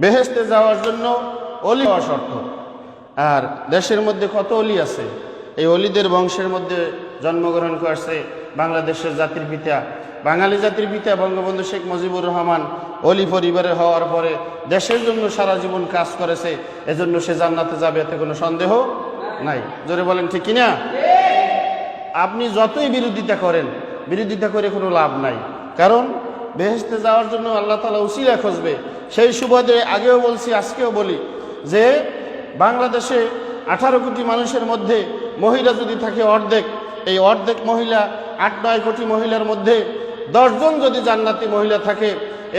বেহেশতে যাওয়ার জন্য অলি হওয়া শর্ত। আর দেশের মধ্যে কত অলি আছে, এই অলিদের বংশের মধ্যে জন্মগ্রহণ করছে বাংলাদেশের জাতির পিতা, বাঙালি জাতির পিতা বঙ্গবন্ধু শেখ মুজিবুর রহমান। অলি পরিবারের হওয়ার পরে দেশের জন্য সারা জীবন কাজ করেছে, এজন্য সে জান্নাতে যাবে, এতে কোনো সন্দেহ নাই। জোরে বলেন ঠিক কিনা? আপনি যতই বিরোধিতা করেন, বিরোধিতা করে কোনো লাভ নাই, কারণ বেহেশতে যাওয়ার জন্য আল্লাহ তাআলা উসিলা খুঁজবে। সেই সুবাদে আগেও বলছি, আজকেও বলি যে বাংলাদেশে 18 কোটি মানুষের মধ্যে মহিলা যদি থাকে অর্ধেক, এই অর্ধেক মহিলা 8-9 কোটি মহিলার মধ্যে 10 জন যদি জান্নাতি মহিলা থাকে,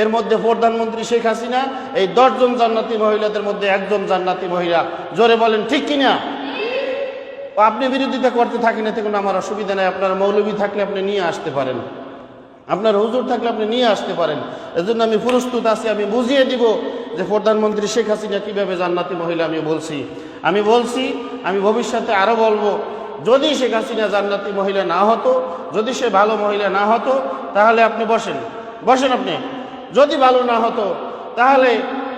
এর মধ্যে প্রধানমন্ত্রী শেখ হাসিনা এই 10 জন জান্নাতি মহিলাদের মধ্যে একজন জান্নাতি মহিলা। জোরে বলেন ঠিক কিনা? আপনি বিরোধিতা করতে থাকেন, এতে কোনো আমার অসুবিধা নেই। আপনার মৌলবী থাকলে আপনি নিয়ে আসতে পারেন, আপনার হুজুর থাকলে আপনি নিয়ে আসতে পারেন। এজন্য আমি প্রস্তুত আছি, আমি বুঝিয়ে দিব যে প্রধানমন্ত্রী শেখ হাসিনা কিভাবে জান্নাতি মহিলা। আমি বলছি আমি ভবিষ্যতে আরো বলবো, যদি শেখ হাসিনা জান্নাতি মহিলা না হতো, যদি সে ভালো মহিলা না হতো, তাহলে আপনি বসেন আপনি। যদি ভালো না হতো তাহলে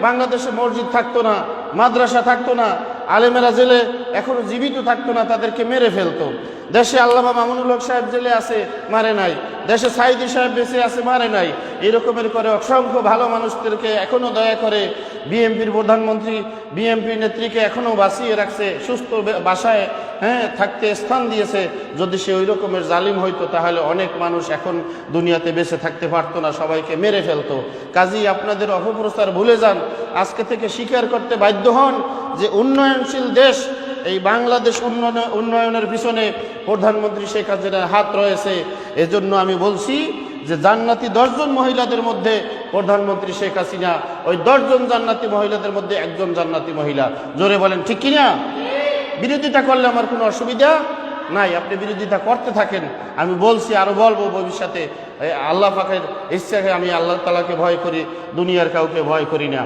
বাংলাদেশে মসজিদ থাকতো না, মাদ্রাসা থাকতো না, আলেমেরা জেলে এখনো জীবিত থাকতো না, তাদেরকে মেরে ফেলতো। দেশে আল্লামা মামুনুল হক সাহেব জেলে আছে, মারে নাই। দেশে সাইদি সাহেব বেঁচে আছে, মারে নাই। এরকমের করে অসংখ্য ভালো মানুষদেরকে এখনো দয়া করে বিএনপির প্রধানমন্ত্রী, বিএনপি নেত্রীকে এখনো বাঁচিয়ে রাখছে, সুস্থ বাসায় থাকতে স্থান দিয়েছে। যদি সে ওই রকমের জালিম হইতো, তাহলে অনেক মানুষ এখন দুনিয়াতে বেঁচে থাকতে পারতো না, সবাইকে মেরে ফেলতো। কাজেই আপনাদের অপপ্রচার ভুলে যান, আজকে থেকে স্বীকার করতে বাধ্য হন যে উন্নয়নশীল দেশ এই বাংলাদেশ উন্নয়নের পিছনে প্রধানমন্ত্রী শেখ হাসিনার হাত রয়েছে। এজন্য আমি বলছি যে জান্নাতি 10 জন মহিলাদের মধ্যে প্রধানমন্ত্রী শেখ হাসিনা, ওই 10 জন জান্নাতি মহিলাদের মধ্যে একজন জান্নাতি মহিলা। জোরে বলেন ঠিক কিনা? বিরোধিতা করলে আমার কোনো অসুবিধা নাই, আপনি বিরোধিতা করতে থাকেন। আমি বলছি, আরো বলবো ভবিষ্যতে। আল্লাহ পাকের ইচ্ছাকে আমি আল্লাহ তাআলাকে ভয় করি, দুনিয়ার কাউকে ভয় করি না।